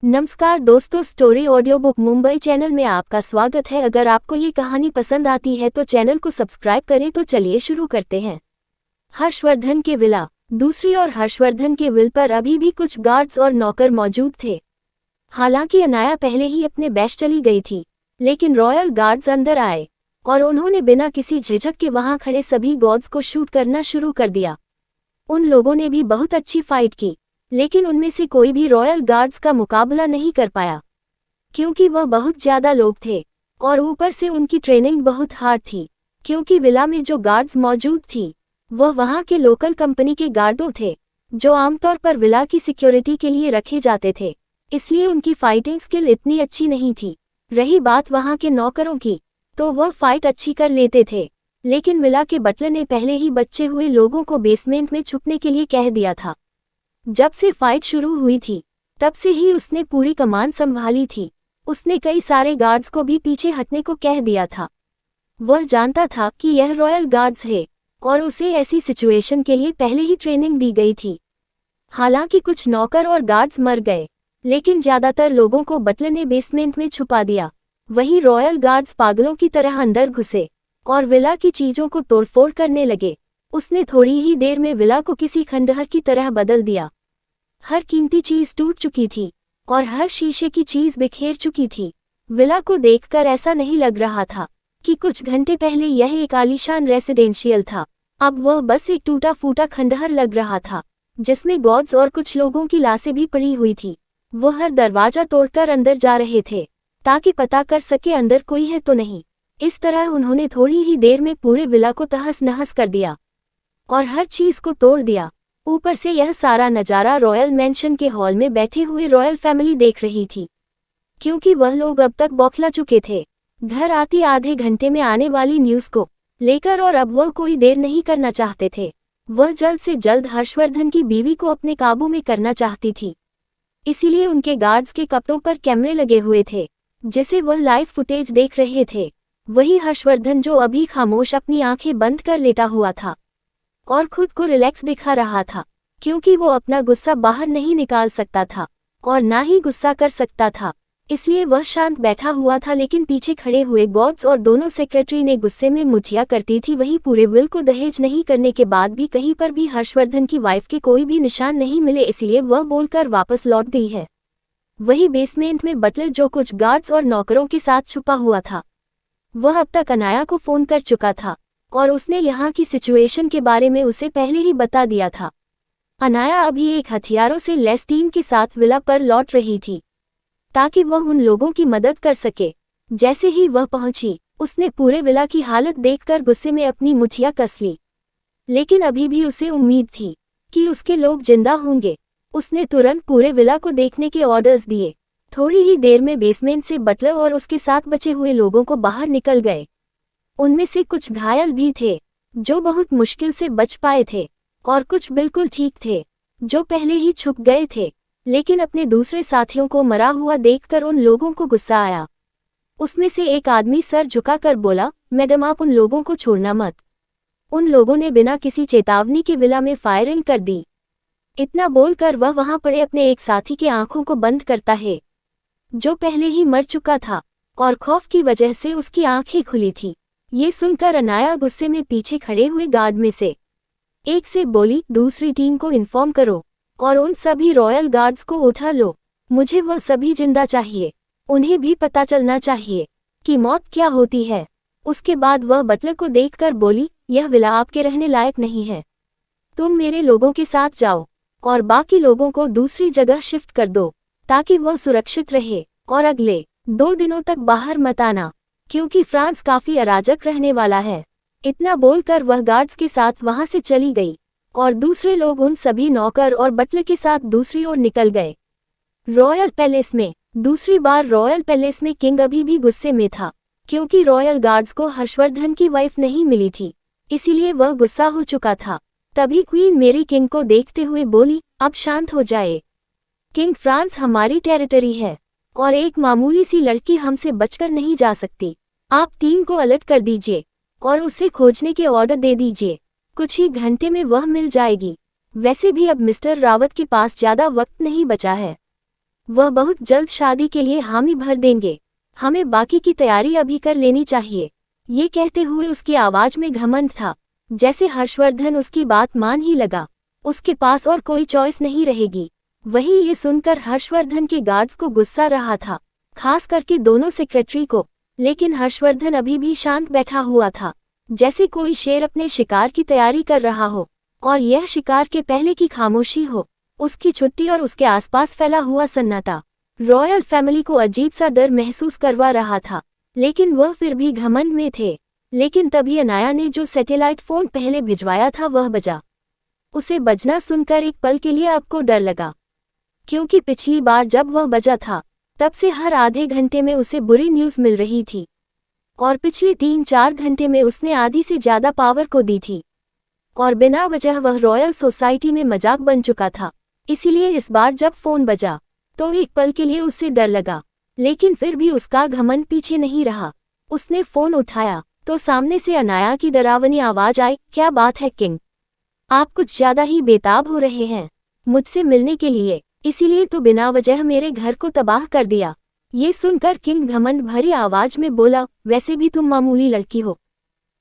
नमस्कार दोस्तों, story audio book Mumbai channel में आपका स्वागत है। अगर आपको ये कहानी पसंद आती है तो चैनल को सब्सक्राइब करें। तो चलिए शुरू करते हैं। हर्षवर्धन के विला। दूसरी ओर हर्षवर्धन के विल पर अभी भी कुछ गार्ड्स और नौकर मौजूद थे। हालांकि अनाया पहले ही अपने बैश चली गई थी, लेकिन रॉयल गार्ड्स अंदर आए और उन्होंने बिना किसी झिझक के वहां खड़े सभी गॉड्स को शूट करना शुरू कर दिया। उन लोगों ने भी बहुत अच्छी फाइट की, लेकिन उनमें से कोई भी रॉयल गार्ड्स का मुकाबला नहीं कर पाया, क्योंकि वह बहुत ज्यादा लोग थे और ऊपर से उनकी ट्रेनिंग बहुत हार्ड थी। क्योंकि विला में जो गार्ड्स मौजूद थी वह वहां के लोकल कंपनी के गार्डों थे, जो आमतौर पर विला की सिक्योरिटी के लिए रखे जाते थे, इसलिए उनकी फाइटिंग स्किल इतनी अच्छी नहीं थी। रही बात वहां के नौकरों की, तो वह फाइट अच्छी कर लेते थे, लेकिन विला के बटलर ने पहले ही बचे हुए लोगों को बेसमेंट में छुपने के लिए कह दिया था। जब से फाइट शुरू हुई थी तब से ही उसने पूरी कमान संभाली थी। उसने कई सारे गार्ड्स को भी पीछे हटने को कह दिया था। वह जानता था कि यह रॉयल गार्ड्स है और उसे ऐसी सिचुएशन के लिए पहले ही ट्रेनिंग दी गई थी। हालांकि कुछ नौकर और गार्ड्स मर गए, लेकिन ज्यादातर लोगों को बटलर ने बेसमेंट में छुपा दिया। वहीं रॉयल गार्ड्स पागलों की तरह अंदर घुसे और विला की चीजों को तोड़फोड़ करने लगे। उसने थोड़ी ही देर में विला को किसी खंडहर की तरह बदल दिया। हर कीमती चीज टूट चुकी थी और हर शीशे की चीज बिखेर चुकी थी। विला को देखकर ऐसा नहीं लग रहा था कि कुछ घंटे पहले यह एक आलीशान रेसिडेंशियल था। अब वह बस एक टूटा फूटा खंडहर लग रहा था, जिसमें गॉड्स और कुछ लोगों की लाशें भी पड़ी हुई थी। वो हर दरवाजा तोड़कर अंदर जा रहे थे ताकि पता कर सके अंदर कोई है तो नहीं। इस तरह उन्होंने थोड़ी ही देर में पूरे विला को तहस नहस कर दिया और हर चीज को तोड़ दिया। ऊपर से यह सारा नजारा रॉयल मैंशन के हॉल में बैठे हुए रॉयल फैमिली देख रही थी, क्योंकि वह लोग अब तक बौखला चुके थे घर आती आधे घंटे में आने वाली न्यूज को लेकर, और अब वह कोई देर नहीं करना चाहते थे। वह जल्द से जल्द हर्षवर्धन की बीवी को अपने काबू में करना चाहती थी, इसीलिए उनके गार्ड्स के कपड़ों पर कैमरे लगे हुए थे, जिसे वह लाइव फुटेज देख रहे थे। वही हर्षवर्धन जो अभी खामोश अपनी आंखें बंद कर लेटा हुआ था और खुद को रिलैक्स दिखा रहा था, क्योंकि वो अपना गुस्सा बाहर नहीं निकाल सकता था और ना ही गुस्सा कर सकता था, इसलिए वह शांत बैठा हुआ था। लेकिन पीछे खड़े हुए गॉड्स और दोनों सेक्रेटरी ने गुस्से में मुठिया करती थी। वही पूरे विल को दहेज नहीं करने के बाद भी कहीं पर भी हर्षवर्धन की वाइफ के कोई भी निशान नहीं मिले, इसलिए वह बोलकर वापस लौट गई है। वही बेसमेंट में बटलर जो कुछ गार्ड्स और नौकरों के साथ छुपा हुआ था, वह अब तक अनाया को फोन कर चुका था और उसने यहाँ की सिचुएशन के बारे में उसे पहले ही बता दिया था। अनाया अभी एक हथियारों से लैस टीम के साथ विला पर लौट रही थी ताकि वह उन लोगों की मदद कर सके। जैसे ही वह पहुंची, उसने पूरे विला की हालत देखकर गुस्से में अपनी मुठिया कस ली, लेकिन अभी भी उसे उम्मीद थी कि उसके लोग जिंदा होंगे। उसने तुरंत पूरे विला को देखने के ऑर्डर्स दिए। थोड़ी ही देर में बेसमेंट से बटलर और उसके साथ बचे हुए लोगों को बाहर निकल गए। उनमें से कुछ घायल भी थे जो बहुत मुश्किल से बच पाए थे, और कुछ बिल्कुल ठीक थे जो पहले ही छुप गए थे। लेकिन अपने दूसरे साथियों को मरा हुआ देखकर उन लोगों को गुस्सा आया। उसमें से एक आदमी सर झुकाकर बोला, मैडम आप उन लोगों को छोड़ना मत। उन लोगों ने बिना किसी चेतावनी के विला में फायरिंग कर दी। इतना बोलकर वह वहां पड़े अपने एक साथी के आंखों को बंद करता है, जो पहले ही मर चुका था और खौफ की वजह से उसकी आंखें खुली थी। ये सुनकर अनाया गुस्से में पीछे खड़े हुए गार्ड में से एक से बोली, दूसरी टीम को इन्फॉर्म करो और उन सभी रॉयल गार्ड्स को उठा लो। मुझे वह सभी जिंदा चाहिए। उन्हें भी पता चलना चाहिए कि मौत क्या होती है। उसके बाद वह बटलर को देखकर बोली, यह विला आपके रहने लायक नहीं है। तुम मेरे लोगों के साथ जाओ और बाकी लोगों को दूसरी जगह शिफ्ट कर दो ताकि वह सुरक्षित रहे, और अगले 2 दिनों तक बाहर मत आना, क्योंकि फ्रांस काफी अराजक रहने वाला है। इतना बोलकर वह गार्ड्स के साथ वहां से चली गई और दूसरे लोग उन सभी नौकर और बटलर के साथ दूसरी ओर निकल गए। रॉयल पैलेस में दूसरी बार रॉयल पैलेस में किंग अभी भी गुस्से में था, क्योंकि रॉयल गार्ड्स को हर्षवर्धन की वाइफ नहीं मिली थी, इसीलिए वह गुस्सा हो चुका था। तभी क्वीन मेरी किंग को देखते हुए बोली, अब शांत हो जाए। किंग, फ्रांस हमारी टेरिटरी है और एक मामूली सी लड़की हमसे बचकर नहीं जा सकती। आप टीम को अलर्ट कर दीजिए और उसे खोजने के ऑर्डर दे दीजिए। कुछ ही घंटे में वह मिल जाएगी। वैसे भी अब मिस्टर रावत के पास ज्यादा वक्त नहीं बचा है। वह बहुत जल्द शादी के लिए हामी भर देंगे। हमें बाकी की तैयारी अभी कर लेनी चाहिए। ये कहते हुए उसकी आवाज में घमंड था, जैसे हर्षवर्धन उसकी बात मान ही लगा। उसके पास और कोई चॉइस नहीं रहेगी। वही ये सुनकर हर्षवर्धन के गार्ड्स को गुस्सा रहा था, खास करके दोनों सेक्रेटरी को। लेकिन हर्षवर्धन अभी भी शांत बैठा हुआ था, जैसे कोई शेर अपने शिकार की तैयारी कर रहा हो, और यह शिकार के पहले की खामोशी हो। उसकी छुट्टी और उसके आसपास फैला हुआ सन्नाटा रॉयल फैमिली को अजीब सा डर महसूस करवा रहा था, लेकिन वह फिर भी घमंड में थे। लेकिन तभी अनाया ने जो सैटेलाइट फोन पहले भिजवाया था वह बजा। उसे बजना सुनकर एक पल के लिए आपको डर लगा, क्योंकि पिछली बार जब वह बजा था तब से हर आधे घंटे में उसे बुरी न्यूज़ मिल रही थी, और पिछले 3-4 घंटे में उसने आधी से ज़्यादा पावर को दी थी, और बिना वजह वह रॉयल सोसाइटी में मजाक बन चुका था। इसीलिए इस बार जब फोन बजा तो एक पल के लिए उसे डर लगा, लेकिन फिर भी उसका घमंड पीछे नहीं रहा। उसने फोन उठाया तो सामने से अनाया की डरावनी आवाज आई, क्या बात है किंग? आप कुछ ज्यादा ही बेताब हो रहे हैं मुझसे मिलने के लिए, इसीलिए तो बिना वजह मेरे घर को तबाह कर दिया। ये सुनकर किंग घमंड भरी आवाज में बोला, वैसे भी तुम मामूली लड़की हो,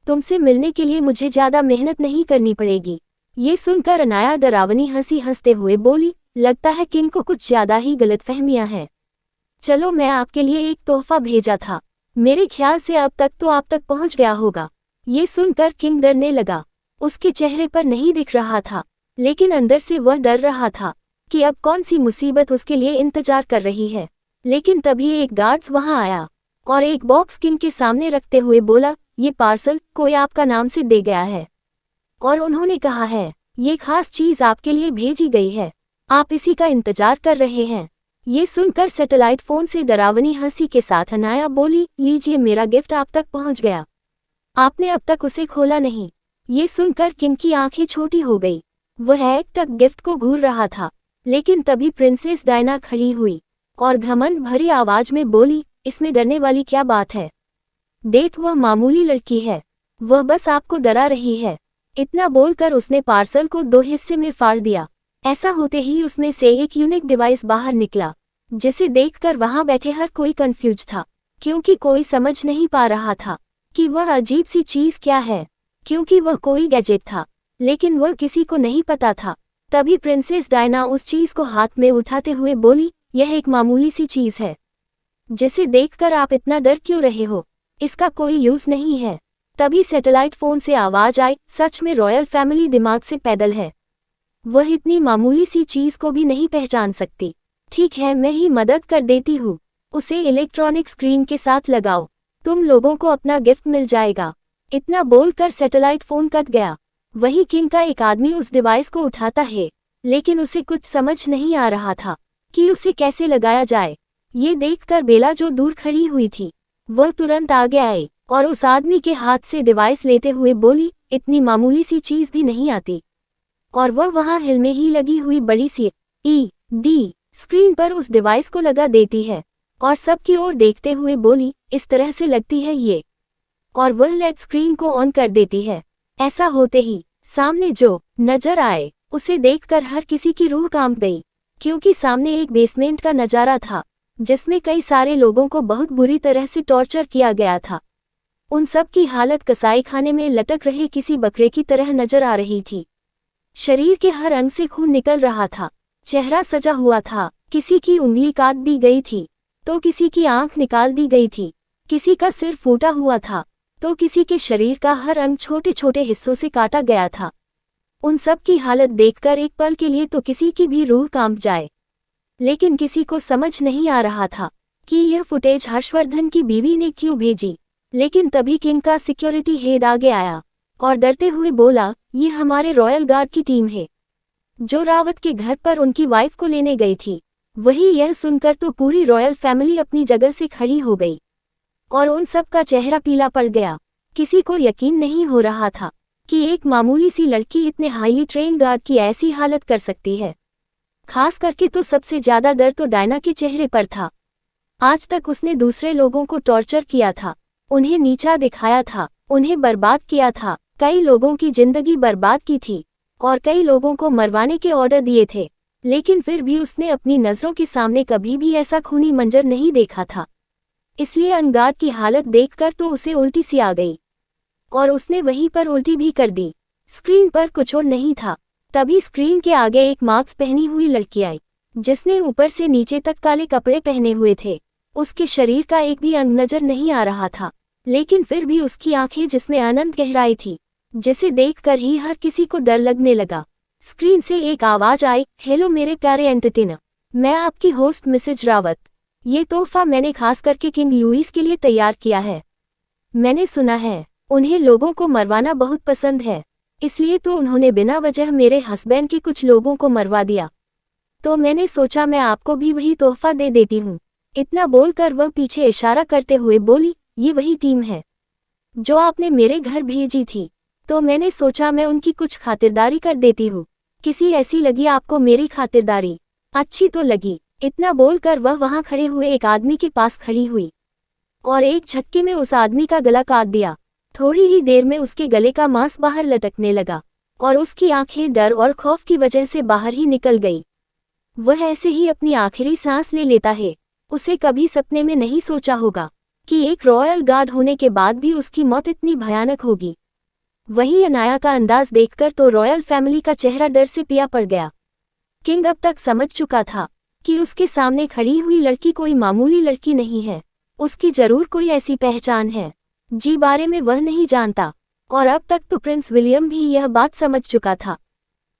तुमसे मिलने के लिए मुझे ज्यादा मेहनत नहीं करनी पड़ेगी। ये सुनकर अनाया डरावनी हंसी हंसते हुए बोली, लगता है किंग को कुछ ज्यादा ही गलतफहमियां हैं। चलो, मैं आपके लिए एक तोहफा भेजा था, मेरे ख्याल से अब तक तो आप तक पहुंच गया होगा। ये सुनकर किंग डरने लगा। उसके चेहरे पर नहीं दिख रहा था, लेकिन अंदर से वह डर रहा था कि अब कौन सी मुसीबत उसके लिए इंतजार कर रही है। लेकिन तभी एक गार्ड्स वहां आया और एक बॉक्स किंग के सामने रखते हुए बोला, ये पार्सल कोई आपका नाम से दे गया है, और उन्होंने कहा है ये खास चीज आपके लिए भेजी गई है, आप इसी का इंतजार कर रहे हैं। ये सुनकर सैटेलाइट फोन से डरावनी हंसी के साथ अनाया बोली, लीजिए मेरा गिफ्ट आप तक पहुंच गया, आपने अब तक उसे खोला नहीं। ये सुनकर किंग की आंखें छोटी हो गई। वह एकटक गिफ्ट को घूर रहा था, लेकिन तभी प्रिंसेस डायना खड़ी हुई और घमंड भरी आवाज में बोली, इसमें डरने वाली क्या बात है? देख, वह मामूली लड़की है, वह बस आपको डरा रही है। इतना बोलकर उसने पार्सल को 2 हिस्से में फाड़ दिया। ऐसा होते ही उसमें से एक यूनिक डिवाइस बाहर निकला, जिसे देखकर वहां बैठे हर कोई कंफ्यूज था, क्योंकि कोई समझ नहीं पा रहा था कि वह अजीब सी चीज क्या है, क्योंकि वह कोई गैजेट था, लेकिन वह किसी को नहीं पता था। तभी प्रिंसेस डायना उस चीज को हाथ में उठाते हुए बोली, यह एक मामूली सी चीज है, जिसे देखकर आप इतना डर क्यों रहे हो? इसका कोई यूज नहीं है। तभी सैटेलाइट फोन से आवाज आई, सच में रॉयल फैमिली दिमाग से पैदल है, वह इतनी मामूली सी चीज को भी नहीं पहचान सकती। ठीक है, मैं ही मदद कर देती हूँ, उसे इलेक्ट्रॉनिक स्क्रीन के साथ लगाओ, तुम लोगों को अपना गिफ्ट मिल जाएगा। इतना बोलकर सैटेलाइट फोन कट गया। वही किंग का एक आदमी उस डिवाइस को उठाता है, लेकिन उसे कुछ समझ नहीं आ रहा था कि उसे कैसे लगाया जाए। ये देखकर बेला जो दूर खड़ी हुई थी, वह तुरंत आगे आई और उस आदमी के हाथ से डिवाइस लेते हुए बोली, इतनी मामूली सी चीज भी नहीं आती। और वह वहां हिल में ही लगी हुई बड़ी सी LED स्क्रीन पर उस डिवाइस को लगा देती है और सबकी ओर देखते हुए बोली, इस तरह से लगती है ये, और वह LED स्क्रीन को ऑन कर देती है। ऐसा होते ही सामने जो नजर आए उसे देखकर हर किसी की रूह कांप गई, क्योंकि सामने एक बेसमेंट का नजारा था, जिसमें कई सारे लोगों को बहुत बुरी तरह से टॉर्चर किया गया था। उन सब की हालत कसाई खाने में लटक रहे किसी बकरे की तरह नजर आ रही थी। शरीर के हर अंग से खून निकल रहा था, चेहरा सजा हुआ था, किसी की उंगली काट दी गई थी तो किसी की आंख निकाल दी गई थी, किसी का सिर फूटा हुआ था तो किसी के शरीर का हर अंग छोटे छोटे हिस्सों से काटा गया था। उन सब की हालत देखकर एक पल के लिए तो किसी की भी रूह कांप जाए, लेकिन किसी को समझ नहीं आ रहा था कि यह फुटेज हर्षवर्धन की बीवी ने क्यों भेजी। लेकिन तभी किंग का सिक्योरिटी हेड आगे आया और डरते हुए बोला, ये हमारे रॉयल गार्ड की टीम है, जो रावत के घर पर उनकी वाइफ को लेने गई थी। वही यह सुनकर तो पूरी रॉयल फैमिली अपनी जगह से खड़ी हो गई और उन सब का चेहरा पीला पड़ गया। किसी को यकीन नहीं हो रहा था कि एक मामूली सी लड़की इतने हाईली ट्रेन गार्ड की ऐसी हालत कर सकती है। खास करके तो सबसे ज्यादा डर तो डायना के चेहरे पर था। आज तक उसने दूसरे लोगों को टॉर्चर किया था, उन्हें नीचा दिखाया था, उन्हें बर्बाद किया था, कई लोगों की जिंदगी बर्बाद की थी और कई लोगों को मरवाने के ऑर्डर दिए थे। लेकिन फिर भी उसने अपनी नज़रों के सामने कभी भी ऐसा खूनी मंजर नहीं देखा था। इसलिए अनगार की हालत देखकर तो उसे उल्टी सी आ गई और उसने वहीं पर उल्टी भी कर दी। स्क्रीन पर कुछ और नहीं था, तभी स्क्रीन के आगे एक मास्क पहनी हुई लड़की आई, जिसने ऊपर से नीचे तक काले कपड़े पहने हुए थे। उसके शरीर का एक भी अंग नजर नहीं आ रहा था, लेकिन फिर भी उसकी आंखें जिसमें अनंत गहराई थी, जिसे देखकर ही हर किसी को डर लगने लगा। स्क्रीन से एक आवाज आई, हेलो मेरे प्यारे एंटरटेनर, मैं आपकी होस्ट मिसेज रावत। ये तोहफा मैंने खास करके किंग लुईस के लिए तैयार किया है। मैंने सुना है उन्हें लोगों को मरवाना बहुत पसंद है, इसलिए तो उन्होंने बिना वजह मेरे हस्बैंड के कुछ लोगों को मरवा दिया। तो मैंने सोचा मैं आपको भी वही तोहफा दे देती हूँ। इतना बोलकर वह पीछे इशारा करते हुए बोली, ये वही टीम है जो आपने मेरे घर भेजी थी, तो मैंने सोचा मैं उनकी कुछ खातिरदारी कर देती हूँ। किसी ऐसी लगी आपको मेरी खातिरदारी? अच्छी तो लगी। इतना बोलकर वह वहां खड़े हुए एक आदमी के पास खड़ी हुई और एक झटके में उस आदमी का गला काट दिया। थोड़ी ही देर में उसके गले का मांस बाहर लटकने लगा और उसकी आंखें डर और खौफ की वजह से बाहर ही निकल गई। वह ऐसे ही अपनी आखिरी सांस ले लेता है। उसे कभी सपने में नहीं सोचा होगा कि एक रॉयल गार्ड होने के बाद भी उसकी मौत इतनी भयानक होगी। वहीं अनाया का अंदाज देखकर तो रॉयल फैमिली का चेहरा डर से पिया पड़ गया। किंग अब तक समझ चुका था कि उसके सामने खड़ी हुई लड़की कोई मामूली लड़की नहीं है, उसकी जरूर कोई ऐसी पहचान है जी बारे में वह नहीं जानता। और अब तक तो प्रिंस विलियम भी यह बात समझ चुका था,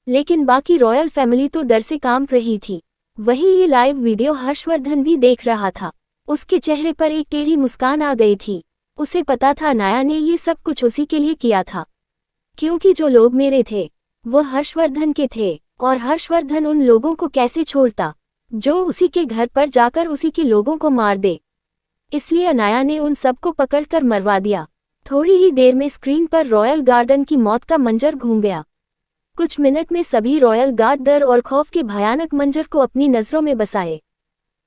लेकिन बाकी रॉयल फैमिली तो डर से कांप रही थी। वहीं ये लाइव वीडियो हर्षवर्धन भी देख रहा था। उसके चेहरे पर एक टेढ़ी मुस्कान आ गई थी। उसे पता था अनाया ने ये सब कुछ उसी के लिए किया था, क्योंकि जो लोग मेरे थे वो हर्षवर्धन के थे, और हर्षवर्धन उन लोगों को कैसे छोड़ता जो उसी के घर पर जाकर उसी के लोगों को मार दे। इसलिए अनाया ने उन सबको पकड़कर मरवा दिया। थोड़ी ही देर में स्क्रीन पर रॉयल गार्डन की मौत का मंजर घूम गया। कुछ मिनट में सभी रॉयल गार्ड डर और खौफ के भयानक मंजर को अपनी नजरों में बसाए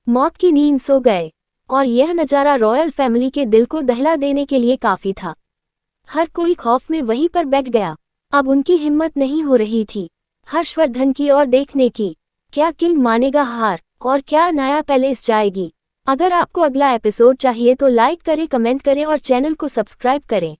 मौत की नींद सो गए, और यह नज़ारा रॉयल फैमिली के दिल को दहला देने के लिए काफी था। हर कोई खौफ में वहीं पर बैठ गया। अब उनकी हिम्मत नहीं हो रही थी हर्षवर्धन की ओर देखने की। क्या किंग मानेगा हार, और क्या अनाया पैलेस जाएगी? अगर आपको अगला एपिसोड चाहिए तो लाइक करें, कमेंट करें और चैनल को सब्सक्राइब करें।